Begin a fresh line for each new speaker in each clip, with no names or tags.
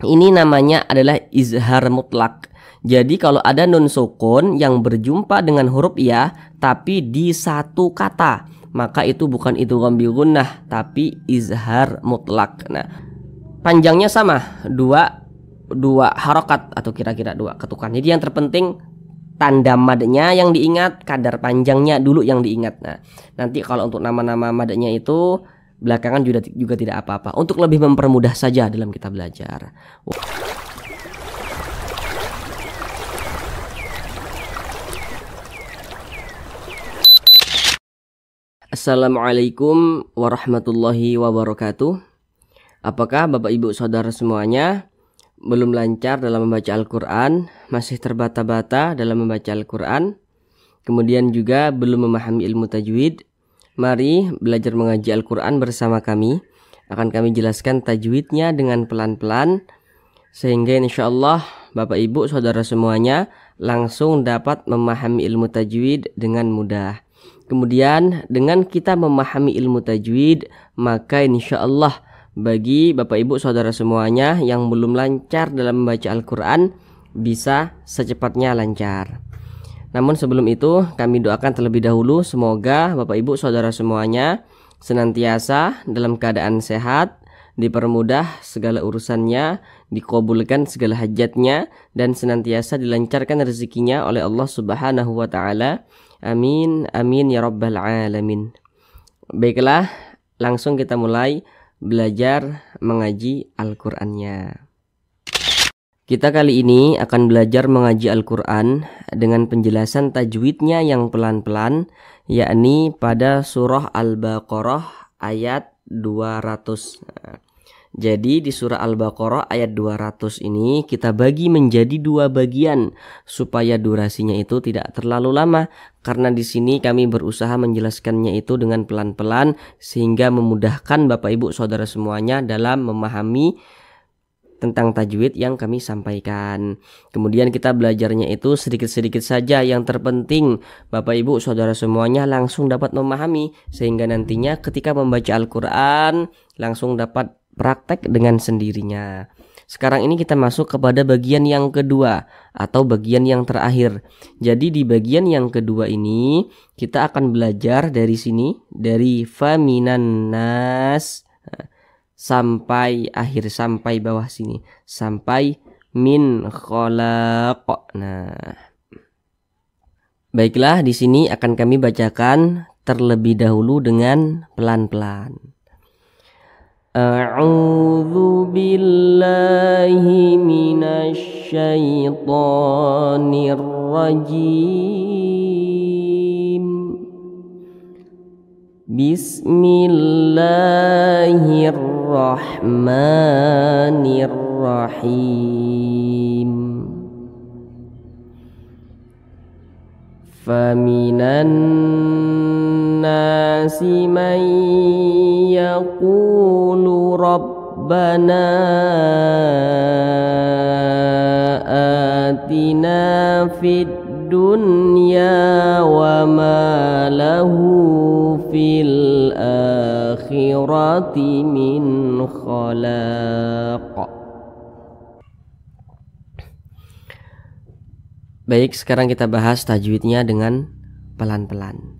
Ini namanya adalah izhar mutlak. Jadi kalau ada nun sukun yang berjumpa dengan huruf ya tapi di satu kata, maka itu bukan idgham bi gunnah tapi izhar mutlak. Nah, panjangnya sama, dua harokat atau kira-kira dua ketukan. Jadi yang terpenting tanda madnya yang diingat, kadar panjangnya dulu yang diingat. Nah, nanti kalau untuk nama-nama madnya itu belakangan juga tidak apa-apa. Untuk lebih mempermudah saja dalam kita belajar. Assalamualaikum warahmatullahi wabarakatuh. Apakah Bapak Ibu Saudara semuanya belum lancar dalam membaca Al-Quran, masih terbata-bata dalam membaca Al-Quran, kemudian juga belum memahami ilmu tajwid? Mari belajar mengaji Al-Quran bersama kami. Akan kami jelaskan tajwidnya dengan pelan-pelan, sehingga insya Allah Bapak Ibu Saudara semuanya langsung dapat memahami ilmu tajwid dengan mudah. Kemudian dengan kita memahami ilmu tajwid, maka insya Allah bagi Bapak Ibu Saudara semuanya yang belum lancar dalam membaca Al-Quran bisa secepatnya lancar. Namun sebelum itu kami doakan terlebih dahulu semoga Bapak Ibu Saudara semuanya senantiasa dalam keadaan sehat, dipermudah segala urusannya, dikabulkan segala hajatnya, dan senantiasa dilancarkan rezekinya oleh Allah Subhanahu wa Ta'ala. Amin, amin ya rabbal alamin. Baiklah, langsung kita mulai belajar mengaji Al-Qur'annya. Kita kali ini akan belajar mengaji Al-Quran dengan penjelasan tajwidnya yang pelan-pelan, yakni pada surah Al-Baqarah ayat 200. Jadi di surah Al-Baqarah ayat 200 ini kita bagi menjadi dua bagian supaya durasinya itu tidak terlalu lama, karena di sini kami berusaha menjelaskannya itu dengan pelan-pelan sehingga memudahkan Bapak Ibu Saudara semuanya dalam memahami tentang tajwid yang kami sampaikan. Kemudian kita belajarnya itu sedikit-sedikit saja. Yang terpenting Bapak Ibu Saudara semuanya langsung dapat memahami, sehingga nantinya ketika membaca Al-Quran langsung dapat praktek dengan sendirinya. Sekarang ini kita masuk kepada bagian yang kedua atau bagian yang terakhir. Jadi di bagian yang kedua ini kita akan belajar dari sini, dari faminan nas sampai akhir, sampai bawah sini, sampai min khalaq. Nah, baiklah, di sini akan kami bacakan terlebih dahulu dengan pelan-pelan. A'udzu billahi minasy syaithanir rajim. Bismillahirrahmanirrahim. Faminan nasi man yaqulu rabbana atina fid dunya wa ma lahu fil akhirati min khalaq. Baik, sekarang kita bahas tajwidnya dengan pelan-pelan.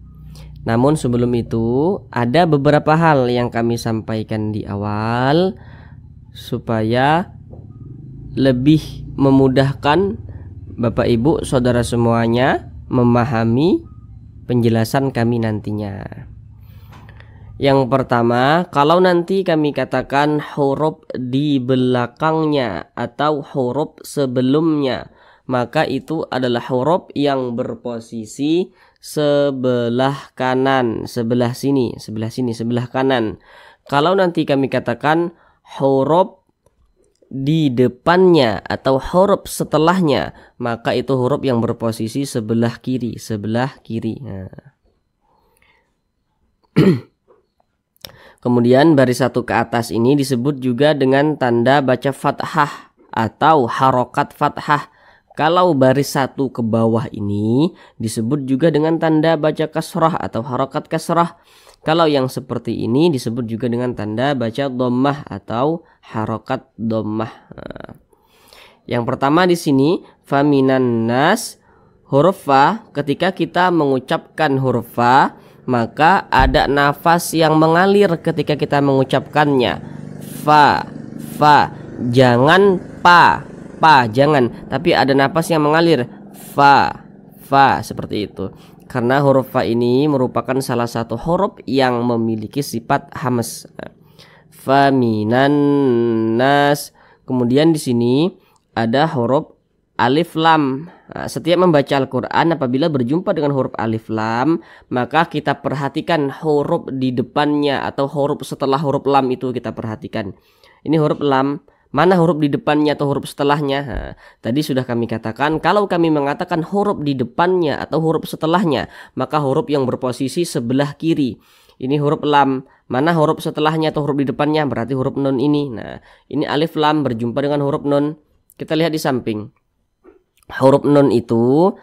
Namun sebelum itu ada beberapa hal yang kami sampaikan di awal supaya lebih memudahkan Bapak Ibu Saudara semuanya memahami penjelasan kami nantinya. Yang pertama, kalau nanti kami katakan huruf di belakangnya atau huruf sebelumnya, maka itu adalah huruf yang berposisi sebelah kanan, sebelah sini, sebelah kanan. Kalau nanti kami katakan huruf di depannya atau huruf setelahnya, maka itu huruf yang berposisi sebelah kiri, Nah. Kemudian baris satu ke atas ini disebut juga dengan tanda baca fathah atau harokat fathah. Kalau baris satu ke bawah ini disebut juga dengan tanda baca kasrah atau harokat kasrah. Kalau yang seperti ini disebut juga dengan tanda baca dhammah atau harokat dhammah. Nah, Yang pertama di sini faminan nas, huruf fa, ketika kita mengucapkan huruf fa, maka ada nafas yang mengalir ketika kita mengucapkannya. Fa, jangan pa, jangan, tapi ada nafas yang mengalir. Fa, seperti itu. Karena huruf fa ini merupakan salah satu huruf yang memiliki sifat hamas. Faminan nas. Kemudian di sini ada huruf alif lam. Nah, setiap membaca Al-Quran apabila berjumpa dengan huruf alif lam, maka kita perhatikan huruf di depannya atau huruf setelah huruf lam itu kita perhatikan. Ini huruf lam, mana huruf di depannya atau huruf setelahnya? Nah, tadi sudah kami katakan kalau kami mengatakan huruf di depannya atau huruf setelahnya, maka huruf yang berposisi sebelah kiri. Ini huruf lam, mana huruf setelahnya atau huruf di depannya? Berarti huruf nun ini. Nah, ini alif lam berjumpa dengan huruf nun. Kita lihat di samping. Huruf nun itu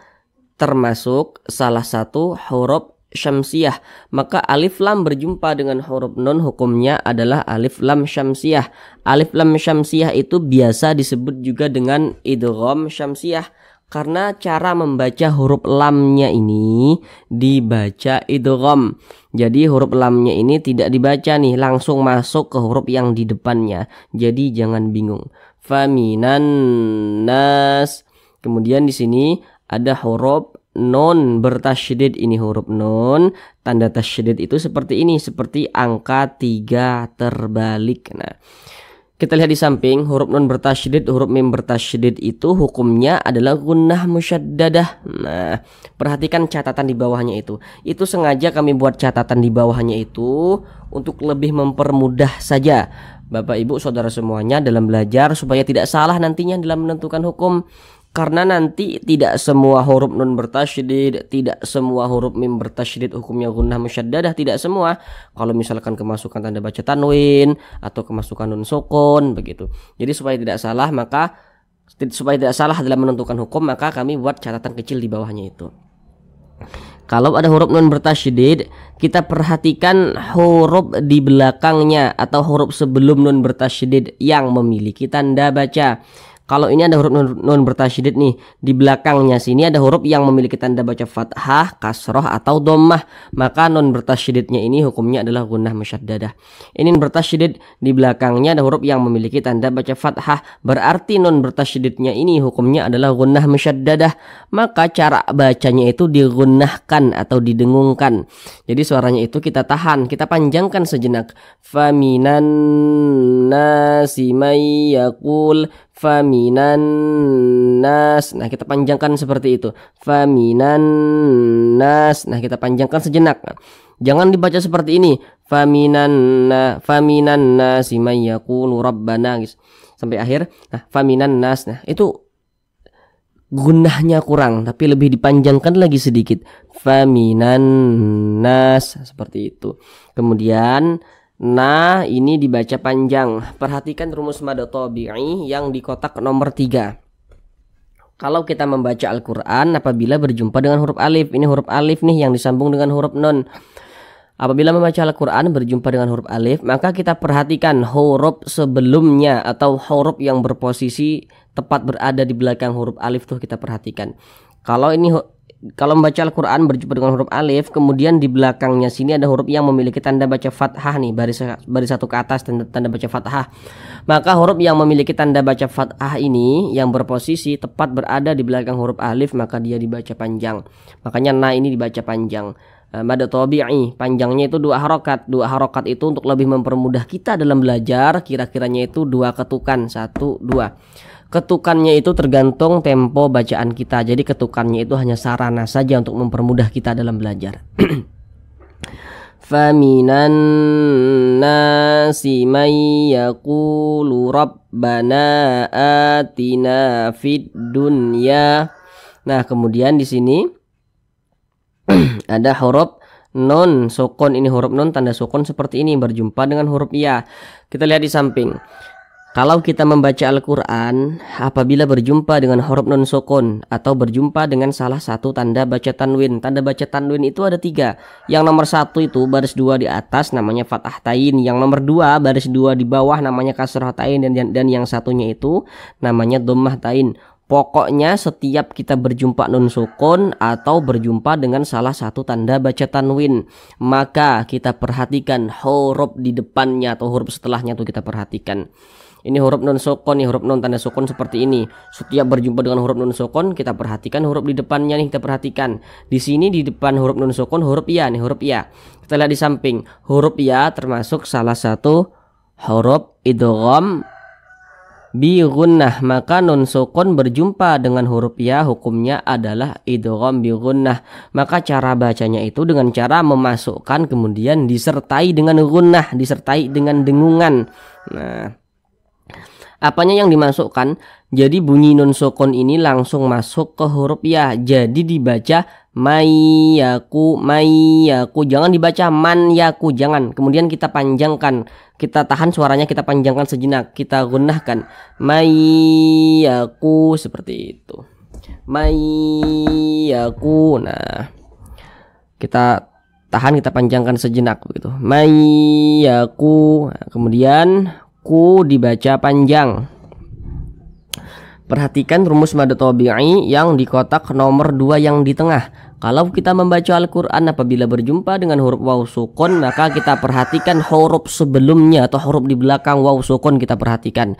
termasuk salah satu huruf syamsiah. Maka alif lam berjumpa dengan huruf nun hukumnya adalah alif lam syamsiah. Alif lam syamsiah itu biasa disebut juga dengan idgham syamsiah. Karena cara membaca huruf lamnya ini dibaca idgham. Jadi huruf lamnya ini tidak dibaca nih, langsung masuk ke huruf yang di depannya. Jadi jangan bingung. Faminan nas. Kemudian di sini ada huruf nun bertasydid. Ini huruf nun, tanda tasydid itu seperti ini, seperti angka 3 terbalik. Nah, kita lihat di samping huruf nun bertasydid, huruf mim bertasydid itu hukumnya adalah gunnah musyaddadah. Nah, perhatikan catatan di bawahnya itu. Itu sengaja kami buat catatan di bawahnya itu untuk lebih mempermudah saja Bapak Ibu Saudara semuanya dalam belajar supaya tidak salah nantinya dalam menentukan hukum. Karena nanti tidak semua huruf nun bertasydid, tidak semua huruf mim bertasydid hukumnya gunnah musyaddadah, tidak semua. Kalau misalkan kemasukan tanda baca tanwin atau kemasukan nun sukun begitu. Jadi supaya tidak salah dalam menentukan hukum, maka kami buat catatan kecil di bawahnya itu. Kalau ada huruf nun bertasydid, kita perhatikan huruf di belakangnya atau huruf sebelum nun bertasydid yang memiliki tanda baca. Kalau ini ada huruf nun bertasydid nih, di belakangnya sini ada huruf yang memiliki tanda baca fathah, kasroh atau dhammah, maka nun bertasydidnya ini hukumnya adalah gunnah musyaddadah. Ini nun bertasydid, di belakangnya ada huruf yang memiliki tanda baca fathah, berarti nun bertasydidnya ini hukumnya adalah gunnah musyaddadah, maka cara bacanya itu digunnahkan atau didengungkan. Jadi suaranya itu kita tahan, kita panjangkan sejenak. Faminan nasi may yaqul, faminan nas. Nah, kita panjangkan seperti itu. Faminan nas. Nah, kita panjangkan sejenak. Jangan dibaca seperti ini. Faminan nasi may yaqulu rabbana sampai akhir. Nah, faminan nas. Nah, itu gunnahnya kurang, tapi lebih dipanjangkan lagi sedikit. Faminan nas seperti itu. Kemudian nah, ini dibaca panjang. Perhatikan rumus mad tabi'i yang di kotak nomor 3. Kalau kita membaca Al-Quran apabila berjumpa dengan huruf alif, ini huruf alif nih yang disambung dengan huruf nun. Apabila membaca Al-Quran berjumpa dengan huruf alif, maka kita perhatikan huruf sebelumnya atau huruf yang berposisi tepat berada di belakang huruf alif tuh kita perhatikan. Kalau membaca Al-Quran berjumpa dengan huruf alif, kemudian di belakangnya sini ada huruf yang memiliki tanda baca fathah nih, baris satu ke atas tanda baca fathah. Maka huruf yang memiliki tanda baca fathah ini yang berposisi tepat berada di belakang huruf alif, maka dia dibaca panjang. Makanya nah ini dibaca panjang. Mad tabi'i panjangnya itu 2 harokat. 2 harokat itu untuk lebih mempermudah kita dalam belajar, kira-kiranya itu 2 ketukan, 1, 2. Ketukannya itu tergantung tempo bacaan kita. Jadi ketukannya itu hanya sarana saja untuk mempermudah kita dalam belajar. Faminan nasi may yaqulu rabbana atina fid dunya. Nah, kemudian di sini ada huruf nun sukun. Ini huruf nun tanda sukun seperti ini berjumpa dengan huruf ya. Kita lihat di samping. Kalau kita membaca Al-Quran, apabila berjumpa dengan huruf nun sukun atau berjumpa dengan salah satu tanda baca tanwin. Tanda baca tanwin itu ada 3. Yang nomor 1 itu baris 2 di atas namanya fathah tain. Yang nomor 2 baris 2 di bawah namanya kasrah tain. Dan yang satunya itu namanya dhammah tain. Pokoknya setiap kita berjumpa nun sukun atau berjumpa dengan salah satu tanda baca tanwin, maka kita perhatikan huruf di depannya atau huruf setelahnya tuh kita perhatikan. Ini huruf nun sukun, nih huruf nun tanda sukun seperti ini. Setiap berjumpa dengan huruf nun sukun, kita perhatikan huruf di depannya nih, kita perhatikan. Di sini di depan huruf nun sukun huruf ya nih, huruf ya. Kita lihat di samping, huruf ya termasuk salah satu huruf idgham bi gunnah. Maka nun sukun berjumpa dengan huruf ya, hukumnya adalah idgham bi gunnah. Maka cara bacanya itu dengan cara memasukkan kemudian disertai dengan gunnah, disertai dengan dengungan. Nah, apanya yang dimasukkan? Jadi bunyi nun sukun ini langsung masuk ke huruf ya. Jadi dibaca mayyaku, mayyaku. Jangan dibaca man yaku, jangan. Kemudian kita panjangkan. Kita tahan suaranya, kita panjangkan sejenak. Kita gunnahkan mayyaku seperti itu. Mayyaku. Nah, kita tahan, kita panjangkan sejenak begitu. Mayyaku. Nah, kemudian ku dibaca panjang. Perhatikan rumus mad tabi'i yang di kotak nomor 2 yang di tengah. Kalau kita membaca Al-Quran apabila berjumpa dengan huruf waw sukun, maka kita perhatikan huruf sebelumnya atau huruf di belakang waw sukun kita perhatikan.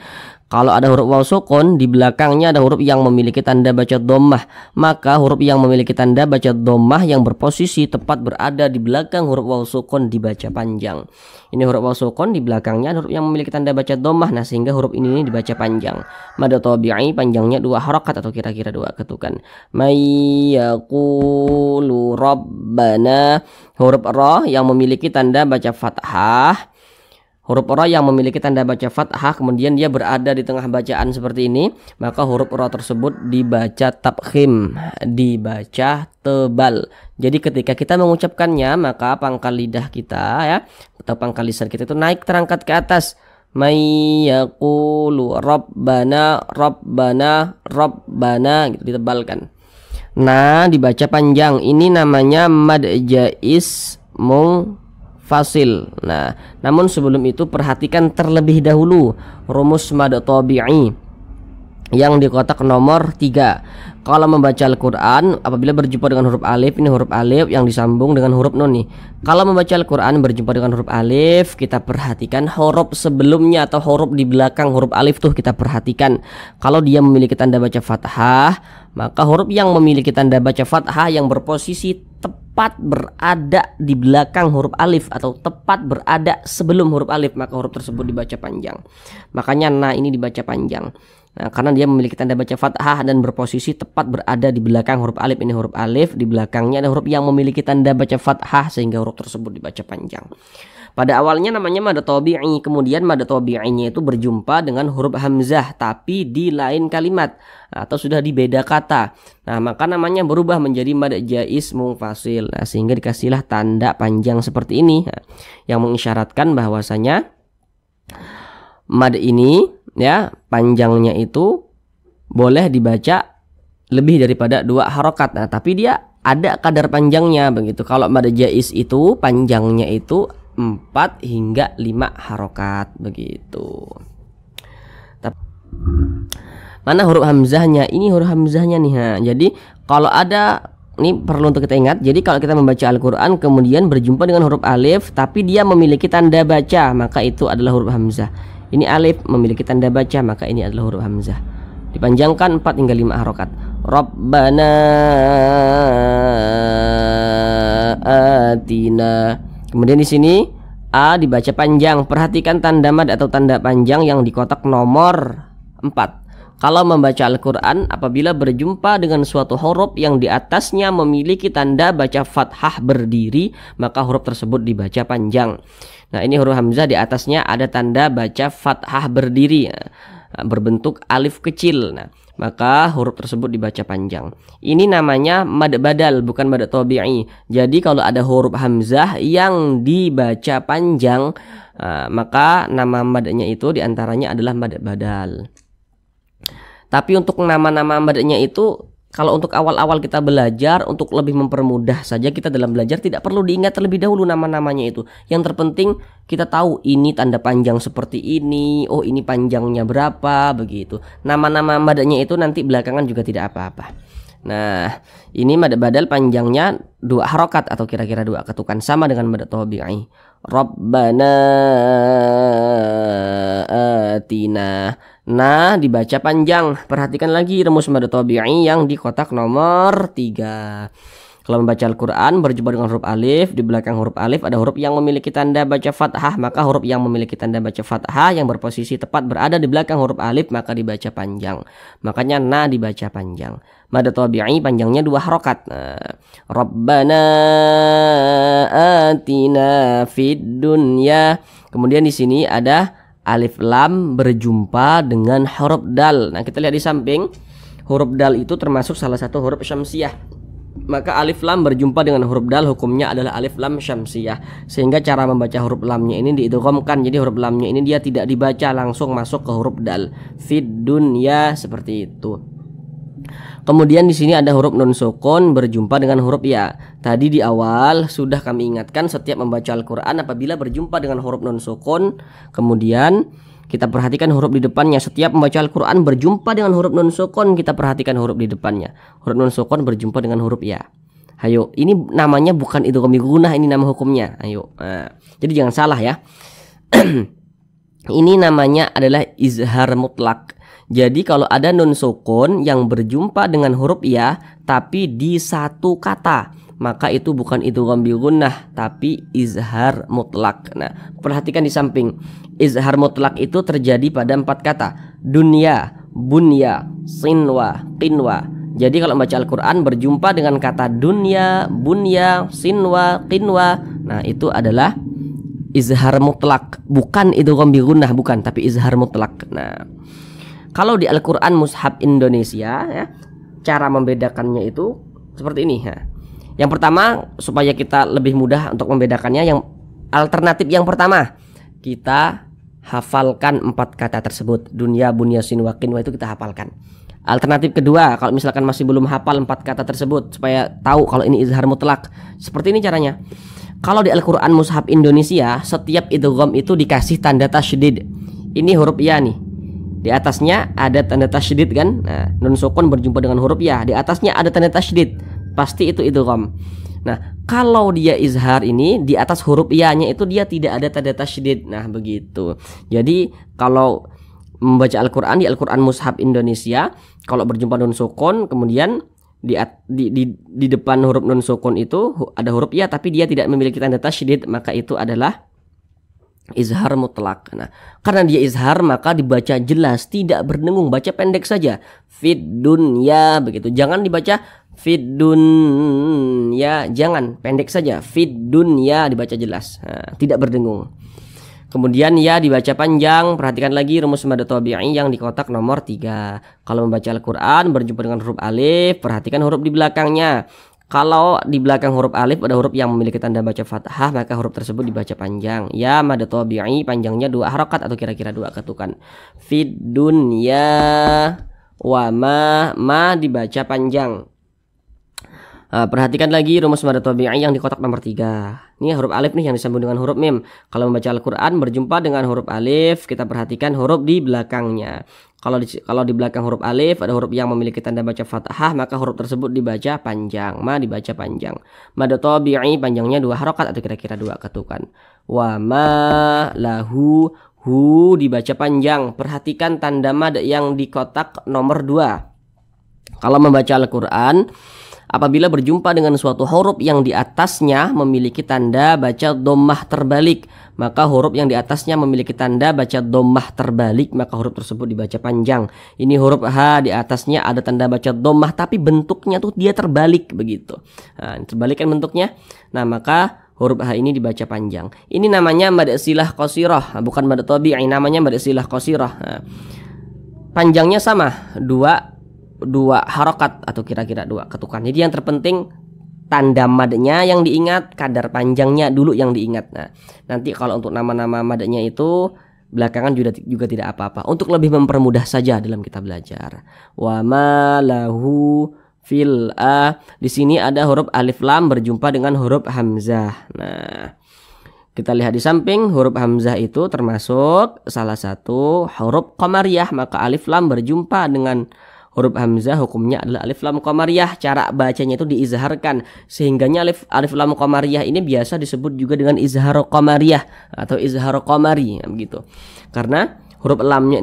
Kalau ada huruf waw sukun, di belakangnya ada huruf yang memiliki tanda baca dhammah, maka huruf yang memiliki tanda baca dhammah yang berposisi tepat berada di belakang huruf waw sukun dibaca panjang. Ini huruf waw sukun, di belakangnya ada huruf yang memiliki tanda baca dhammah, nah sehingga huruf ini dibaca panjang. Mad tabi'i panjangnya 2 harakat atau kira-kira 2 ketukan. May yaqulu rabbana, huruf ra yang memiliki tanda baca fathah. Huruf ra yang memiliki tanda baca fathah kemudian dia berada di tengah bacaan seperti ini, maka huruf ra tersebut dibaca tabkhim, dibaca tebal. Jadi ketika kita mengucapkannya, maka pangkal lidah kita ya atau pangkal lisan kita itu naik terangkat ke atas. May yaqulu rabbana, rabbana, rabbana gitu, ditebalkan. Nah, dibaca panjang. Ini namanya mad jaiz fasil. Nah, namun sebelum itu perhatikan terlebih dahulu rumus mad tabi'i yang di kotak nomor 3. Kalau membaca Al-Quran apabila berjumpa dengan huruf alif, ini huruf alif yang disambung dengan huruf nun nih. Kalau membaca Al-Quran berjumpa dengan huruf alif, kita perhatikan huruf sebelumnya atau huruf di belakang huruf alif tuh kita perhatikan. Kalau dia memiliki tanda baca fathah, maka huruf yang memiliki tanda baca fathah yang berposisi tepat berada di belakang huruf alif atau tepat berada sebelum huruf alif, maka huruf tersebut dibaca panjang. Makanya nah ini dibaca panjang. Nah, karena dia memiliki tanda baca fathah dan berposisi tepat berada di belakang huruf alif. Ini huruf alif, di belakangnya ada huruf yang memiliki tanda baca fathah sehingga huruf tersebut dibaca panjang. Pada awalnya namanya mad tabi'i, kemudian mad tabi'inya itu berjumpa dengan huruf hamzah tapi di lain kalimat atau sudah di beda kata. Nah, maka namanya berubah menjadi mad jaiz munfasil. Nah, sehingga dikasihlah tanda panjang seperti ini yang mengisyaratkan bahwasanya mad ini ya panjangnya itu boleh dibaca lebih daripada 2 harokat. Nah, tapi dia ada kadar panjangnya begitu. Kalau mad jaiz itu panjangnya itu 4 hingga 5 harokat begitu. Mana huruf hamzahnya? Ini huruf hamzahnya nih. Jadi kalau ada, ini perlu untuk kita ingat. Jadi kalau kita membaca Al-Quran kemudian berjumpa dengan huruf alif tapi dia memiliki tanda baca, maka itu adalah huruf hamzah. Ini alif memiliki tanda baca, maka ini adalah huruf hamzah. Dipanjangkan 4 hingga 5 harokat. Rabbana atina. Kemudian di sini a dibaca panjang. Perhatikan tanda mad atau tanda panjang yang di kotak nomor 4. Kalau membaca Al-Quran apabila berjumpa dengan suatu huruf yang di atasnya memiliki tanda baca fathah berdiri, maka huruf tersebut dibaca panjang. Nah, ini huruf hamzah di atasnya ada tanda baca fathah berdiri. berbentuk alif kecil. Nah, maka huruf tersebut dibaca panjang. Ini namanya mad badal, bukan mad tabi'i. Jadi kalau ada huruf hamzah yang dibaca panjang, maka nama madnya itu diantaranya adalah mad badal. Tapi untuk nama-nama madnya itu, kalau untuk awal-awal kita belajar, untuk lebih mempermudah saja kita dalam belajar, tidak perlu diingat terlebih dahulu nama-namanya itu. Yang terpenting kita tahu ini tanda panjang seperti ini, oh ini panjangnya berapa, begitu. Nama-nama madanya itu nanti belakangan juga tidak apa-apa. Nah, ini mad badal panjangnya 2 harokat atau kira-kira 2 ketukan, sama dengan mad tabi'i. Rabbana atina. Nah, dibaca panjang. Perhatikan lagi rumus mad tabi'i yang di kotak nomor 3. Kalau membaca Al-Quran berjumpa dengan huruf alif, di belakang huruf alif ada huruf yang memiliki tanda baca fathah, maka huruf yang memiliki tanda baca fathah yang berposisi tepat berada di belakang huruf alif maka dibaca panjang. Makanya na dibaca panjang. Mad tabi'i panjangnya 2 harokat. Rabbana atina fid dunya. Kemudian di sini ada alif lam berjumpa dengan huruf dal. Nah, kita lihat di samping, huruf dal itu termasuk salah satu huruf syamsiyah. Maka alif lam berjumpa dengan huruf dal, hukumnya adalah alif lam syamsiyah. Sehingga cara membaca huruf lamnya ini diidghamkan. Jadi huruf lamnya ini dia tidak dibaca langsung masuk ke huruf dal. Fid dunya, seperti itu. Kemudian di sini ada huruf nun sukun berjumpa dengan huruf ya. Tadi di awal sudah kami ingatkan, setiap membaca Al-Quran apabila berjumpa dengan huruf nun sukun, kemudian kita perhatikan huruf di depannya. Setiap membaca Al-Quran berjumpa dengan huruf nun sukun, kita perhatikan huruf di depannya. Huruf nun sukun berjumpa dengan huruf ya. Ayo, ini namanya bukan idgham gunah, ini nama hukumnya. Ayo. Jadi jangan salah ya. Ini namanya adalah izhar mutlak. Jadi kalau ada nun sukun yang berjumpa dengan huruf ya tapi di satu kata, maka itu bukan idgham gunnah tapi izhar mutlak. Nah, perhatikan di samping. Izhar mutlak itu terjadi pada 4 kata. Dunya, bunya, sinwa, qinwa. Jadi kalau baca Al-Quran berjumpa dengan kata dunya, bunya, sinwa, qinwa, nah itu adalah izhar mutlak, bukan idgham gunnah, bukan, tapi izhar mutlak. Nah, kalau di Al-Quran Mushaf Indonesia ya, cara membedakannya itu seperti ini ya. Yang pertama, supaya kita lebih mudah untuk membedakannya, yang alternatif yang pertama, kita hafalkan 4 kata tersebut. Dunya, bunya, sinwa, qinwa itu kita hafalkan. Alternatif kedua, kalau misalkan masih belum hafal 4 kata tersebut, supaya tahu kalau ini izhar mutlak, seperti ini caranya. Kalau di Al-Quran Mushaf Indonesia, setiap idgham itu dikasih tanda tasydid. Ini huruf ya nih. Di atasnya ada tanda tasydid kan? Nah, nun sukun berjumpa dengan huruf ya. Di atasnya ada tanda tasydid. Pasti itu idgham. Nah, kalau dia izhar ini di atas huruf ya-nya itu dia tidak ada tanda tasydid. Nah, begitu. Jadi kalau membaca Al-Quran di Al-Quran Mushaf Indonesia, kalau berjumpa nun sukun, kemudian di depan huruf nun sukun itu ada huruf ya tapi dia tidak memiliki tanda tasydid, maka itu adalah izhar mutlak. Nah, karena dia izhar maka dibaca jelas, tidak berdengung, baca pendek saja. Fid dunya, begitu. Jangan dibaca fid dunya, jangan, pendek saja. Fid dunya dibaca jelas, nah, tidak berdengung. Kemudian ya dibaca panjang. Perhatikan lagi rumus mad tabi'i yang di kotak nomor 3. Kalau membaca Al-Quran berjumpa dengan huruf alif, perhatikan huruf di belakangnya. Kalau di belakang huruf alif ada huruf yang memiliki tanda baca fathah, maka huruf tersebut dibaca panjang. Ya mad tabi'i panjangnya 2 harokat atau kira-kira 2 ketukan. Fid dunya wa ma dibaca panjang. Perhatikan lagi rumus mad tabi'i yang di kotak nomor 3. Ini huruf alif nih yang disambung dengan huruf mim. Kalau membaca Al-Quran berjumpa dengan huruf alif, kita perhatikan huruf di belakangnya. Kalau di belakang huruf alif ada huruf yang memiliki tanda baca fathah, maka huruf tersebut dibaca panjang. Ma dibaca panjang. Mad tabi'i panjangnya 2 harokat atau kira-kira 2 ketukan. Wa ma lahu, hu dibaca panjang. Perhatikan tanda mad yang di kotak nomor 2. Kalau membaca Al-Quran, apabila berjumpa dengan suatu huruf yang di atasnya memiliki tanda baca dhammah terbalik, maka huruf yang di atasnya memiliki tanda baca dhammah terbalik, maka huruf tersebut dibaca panjang. Ini huruf H, di atasnya ada tanda baca dhammah tapi bentuknya tuh dia terbalik begitu. Nah, terbalik kan bentuknya. Nah, maka huruf H ini dibaca panjang. Ini namanya mad silah qasirah, bukan mad tabi'i, namanya mad silah qasirah. Nah, panjangnya sama, dua harokat atau kira-kira dua ketukan. Jadi yang terpenting tanda madnya yang diingat, kadar panjangnya dulu yang diingat. Nah, nanti kalau untuk nama-nama madnya itu belakangan juga tidak apa-apa. Untuk lebih mempermudah saja dalam kita belajar. Wa ma lahu fil a. Di sini ada huruf alif lam berjumpa dengan huruf hamzah. Nah, kita lihat di samping, huruf hamzah itu termasuk salah satu huruf qamariyah, maka alif lam berjumpa dengan huruf hamzah hukumnya adalah alif lam qamariyah. Cara bacanya itu diizharkan, sehingganya alif lam qamariyah ini biasa disebut juga dengan izhar qamariyah atau izhar qamari, begitu. Karena huruf lamnya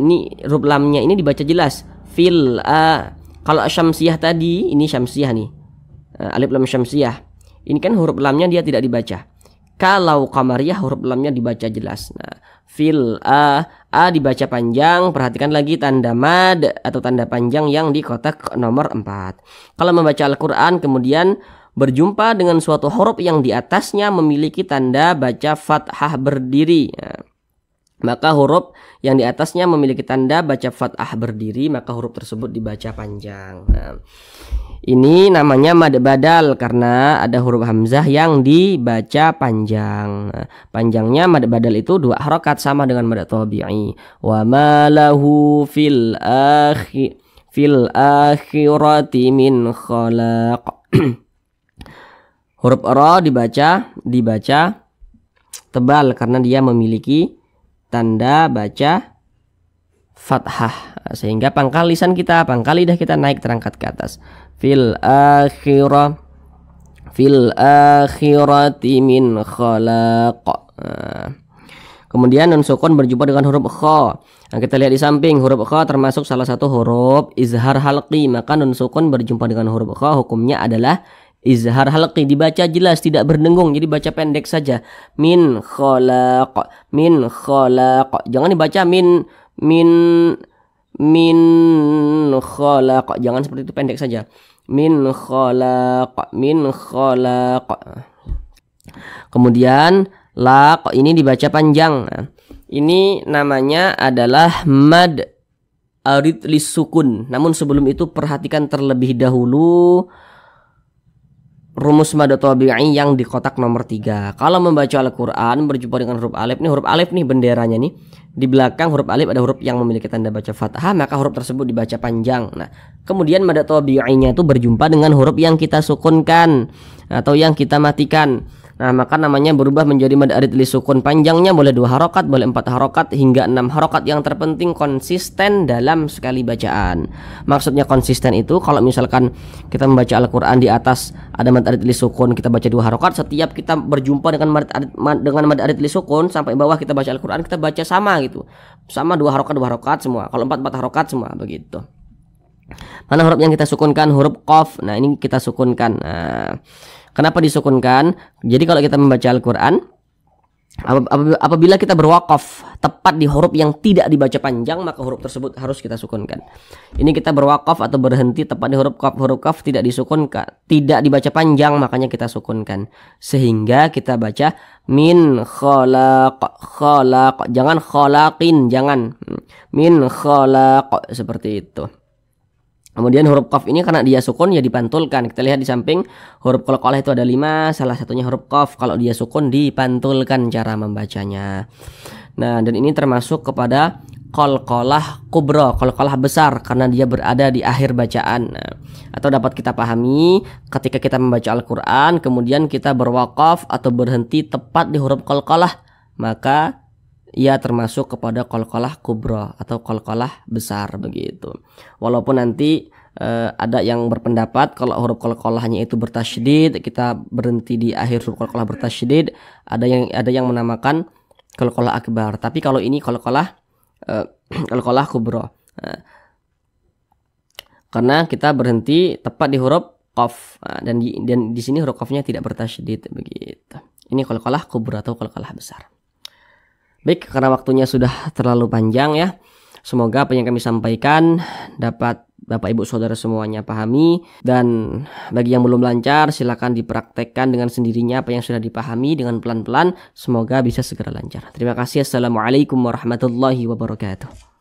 ini dibaca jelas fil a. Kalau syamsiyah tadi, ini syamsiyah nih, alif lam syamsiyah, ini kan huruf lamnya dia tidak dibaca. Kalau qamariyah huruf lamnya dibaca jelas. Nah, fil a dibaca panjang. Perhatikan lagi tanda mad atau tanda panjang yang di kotak nomor 4. Kalau membaca Al-Quran kemudian berjumpa dengan suatu huruf yang di atasnya memiliki tanda baca fathah berdiri, nah, maka huruf yang di atasnya memiliki tanda baca fathah berdiri, maka huruf tersebut dibaca panjang. Nah, ini namanya mad badal karena ada huruf hamzah yang dibaca panjang. Nah, panjangnya mad badal itu 2 harokat sama dengan mad tabi'i. Wa ma lahu fil akhirati min khalaq. Huruf ra dibaca tebal karena dia memiliki tanda baca fathah, sehingga pangkal lisan kita, pangkal lidah kita naik terangkat ke atas. Fil akhirati min khalaq. Kemudian nun sukun berjumpa dengan huruf kha. Nah, kita lihat di samping, huruf kha termasuk salah satu huruf izhar halqi, maka nun sukun berjumpa dengan huruf kha hukumnya adalah izhar halqi, dibaca jelas tidak berdengung, jadi baca pendek saja. Min khalaq, jangan dibaca min khalaq, jangan seperti itu, pendek saja. Min khalaq. Kemudian laq ini dibaca panjang. Nah, ini namanya adalah mad arid lisukun. Namun sebelum itu perhatikan terlebih dahulu rumus mad tabi'i yang di kotak nomor 3. Kalau membaca Al-Quran berjumpa dengan huruf alif, nih huruf alif nih benderanya nih. Di belakang huruf alif ada huruf yang memiliki tanda baca fathah, maka huruf tersebut dibaca panjang. Nah, kemudian mad tabi'inya itu berjumpa dengan huruf yang kita sukunkan atau yang kita matikan. Nah, maka namanya berubah menjadi mad arid li sukun. Panjangnya boleh 2 harokat, boleh 4 harokat hingga 6 harokat. Yang terpenting konsisten dalam sekali bacaan. Maksudnya konsisten itu kalau misalkan kita membaca Al-Quran di atas ada mad arid li sukun, kita baca 2 harokat. Setiap kita berjumpa dengan mad arid li sukun sampai bawah kita baca Al-Quran, kita baca sama gitu, sama 2 harokat semua. Kalau 4 harokat semua, begitu. Mana huruf yang kita sukunkan? Huruf qaf. Nah, ini kita sukunkan. Nah, kenapa disukunkan? Jadi kalau kita membaca Al-Quran, apabila kita berwakaf tepat di huruf yang tidak dibaca panjang, maka huruf tersebut harus kita sukunkan. Ini kita berwakaf atau berhenti tepat di huruf qaf. Huruf qaf tidak disukunkan, tidak dibaca panjang, makanya kita sukunkan. Sehingga kita baca min khalaq. Jangan khalaqin, jangan. Min khalaq, seperti itu. Kemudian huruf qaf ini karena dia sukun ya dipantulkan. Kita lihat di samping, huruf qalqalah itu ada 5, salah satunya huruf qaf. Kalau dia sukun dipantulkan cara membacanya. Nah, dan ini termasuk kepada qalqalah kubra, qalqalah besar karena dia berada di akhir bacaan. Nah, atau dapat kita pahami ketika kita membaca Al-Qur'an kemudian kita berwaqaf atau berhenti tepat di huruf qalqalah, maka ia termasuk kepada qalqalah kubra atau qalqalah besar, begitu. Walaupun nanti ada yang berpendapat kalau huruf qalqalahnya itu bertasydid, kita berhenti di akhir huruf qalqalah bertasydid. Ada yang menamakan qalqalah akbar. Tapi kalau ini qalqalah kubra. Karena kita berhenti tepat di huruf qaf, dan di sini huruf qafnya tidak bertasydid, begitu. Ini qalqalah kubra atau qalqalah besar. Baik, karena waktunya sudah terlalu panjang ya. Semoga apa yang kami sampaikan dapat Bapak Ibu Saudara semuanya pahami. Dan bagi yang belum lancar silakan dipraktekkan dengan sendirinya apa yang sudah dipahami dengan pelan-pelan. Semoga bisa segera lancar. Terima kasih. Assalamualaikum warahmatullahi wabarakatuh.